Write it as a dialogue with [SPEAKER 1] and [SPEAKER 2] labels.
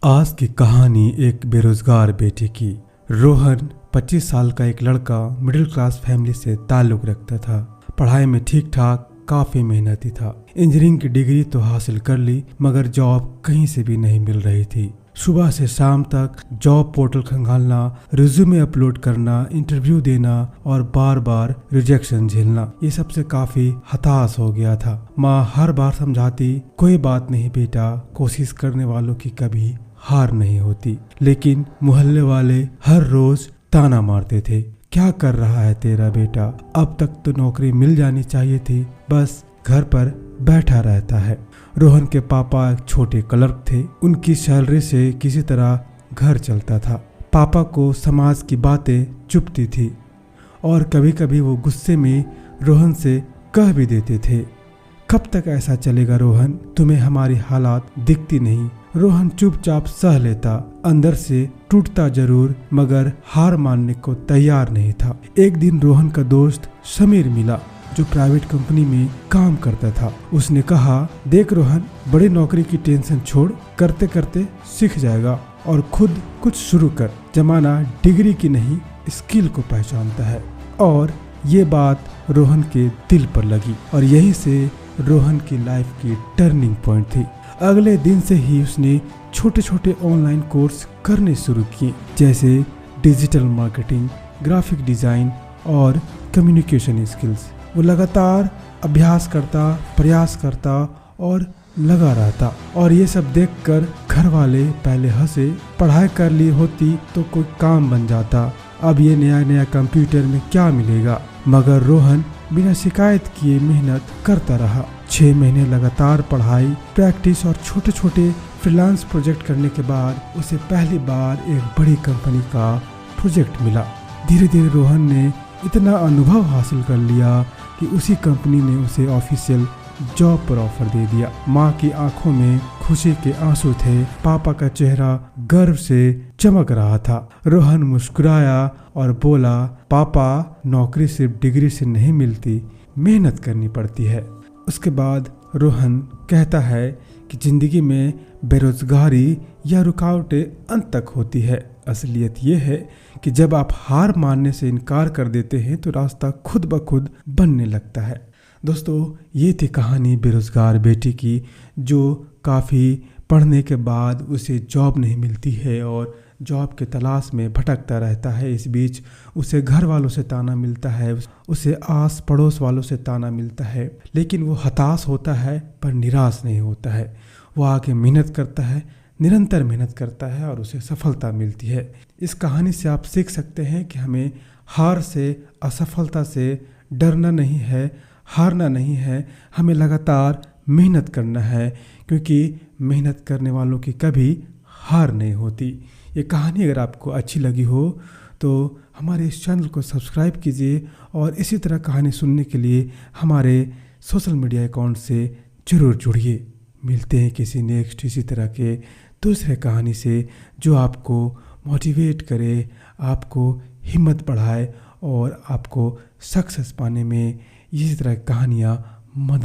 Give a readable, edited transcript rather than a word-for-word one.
[SPEAKER 1] आज की कहानी एक बेरोजगार बेटे की। रोहन 25 साल का एक लड़का मिडिल क्लास फैमिली से ताल्लुक रखता था। पढ़ाई में ठीक ठाक, काफी मेहनती था। इंजीनियरिंग की डिग्री तो हासिल कर ली, मगर जॉब कहीं से भी नहीं मिल रही थी। सुबह से शाम तक जॉब पोर्टल खंगालना, रिज्यूमे अपलोड करना, इंटरव्यू देना और बार बार रिजेक्शन झेलना, ये सबसे काफी हताश हो गया था। माँ हर बार समझाती, कोई बात नहीं बेटा, कोशिश करने वालों की कभी हार नहीं होती। लेकिन मोहल्ले वाले हर रोज ताना मारते थे, क्या कर रहा है तेरा बेटा, अब तक तो नौकरी मिल जानी चाहिए थी, बस घर पर बैठा रहता है। रोहन के पापा एक छोटे क्लर्क थे। उनकी सैलरी से किसी तरह घर चलता था। पापा को समाज की बातें चुभती थी और कभी कभी वो गुस्से में रोहन से कह भी देते थे, कब तक ऐसा चलेगा रोहन, तुम्हें हमारी हालात दिखती नहीं। रोहन चुपचाप सह लेता, अंदर से टूटता जरूर, मगर हार मानने को तैयार नहीं था। एक दिन रोहन का दोस्त समीर मिला, जो प्राइवेट कंपनी में काम करता था। उसने कहा, देख रोहन, बड़ी नौकरी की टेंशन छोड़, करते करते सीख जाएगा और खुद कुछ शुरू कर। जमाना डिग्री की नहीं, स्किल को पहचानता है। और ये बात रोहन के दिल पर लगी और यहीं से रोहन की लाइफ की टर्निंग पॉइंट थी। अगले दिन से ही उसने छोटे छोटे ऑनलाइन कोर्स करने शुरू किए, जैसे डिजिटल मार्केटिंग, ग्राफिक डिजाइन और कम्युनिकेशन स्किल्स। वो लगातार अभ्यास करता, प्रयास करता और लगा रहता। और ये सब देखकर घर वाले पहले हंसे, पढ़ाई कर ली होती तो कोई काम बन जाता, अब ये नया नया कंप्यूटर में क्या मिलेगा। मगर रोहन बिना शिकायत किए मेहनत करता रहा। 6 महीने लगातार पढ़ाई, प्रैक्टिस और छोटे छोटे फ्रीलांस प्रोजेक्ट करने के बाद उसे पहली बार एक बड़ी कंपनी का प्रोजेक्ट मिला। धीरे धीरे रोहन ने इतना अनुभव हासिल कर लिया कि उसी कंपनी ने उसे ऑफिशियल जॉब पर ऑफर दे दिया। माँ की आंखों में खुशी के आंसू थे, पापा का चेहरा गर्व से चमक रहा था। रोहन मुस्कुराया और बोला, पापा, नौकरी सिर्फ डिग्री से नहीं मिलती, मेहनत करनी पड़ती है। उसके बाद रोहन कहता है कि जिंदगी में बेरोजगारी या रुकावटें अंत तक होती है। असलियत ये है कि जब आप हार मानने से इनकार कर देते हैं तो रास्ता खुद ब खुद बनने लगता है। दोस्तों, ये थी कहानी बेरोजगार बेटी की, जो काफ़ी पढ़ने के बाद उसे जॉब नहीं मिलती है और जॉब के तलाश में भटकता रहता है। इस बीच उसे घर वालों से ताना मिलता है, उसे आस पड़ोस वालों से ताना मिलता है, लेकिन वो हताश होता है पर निराश नहीं होता है। वो आगे मेहनत करता है, निरंतर मेहनत करता है और उसे सफलता मिलती है। इस कहानी से आप सीख सकते हैं कि हमें हार से, असफलता से डरना नहीं है, हारना नहीं है, हमें लगातार मेहनत करना है, क्योंकि मेहनत करने वालों की कभी हार नहीं होती। ये कहानी अगर आपको अच्छी लगी हो तो हमारे इस चैनल को सब्सक्राइब कीजिए और इसी तरह कहानी सुनने के लिए हमारे सोशल मीडिया अकाउंट से ज़रूर जुड़िए। मिलते हैं किसी नेक्स्ट इसी तरह के दूसरे कहानी से, जो आपको मोटिवेट करे, आपको हिम्मत बढ़ाए और आपको सक्सेस पाने में इसी तरह कहानियाँ मदद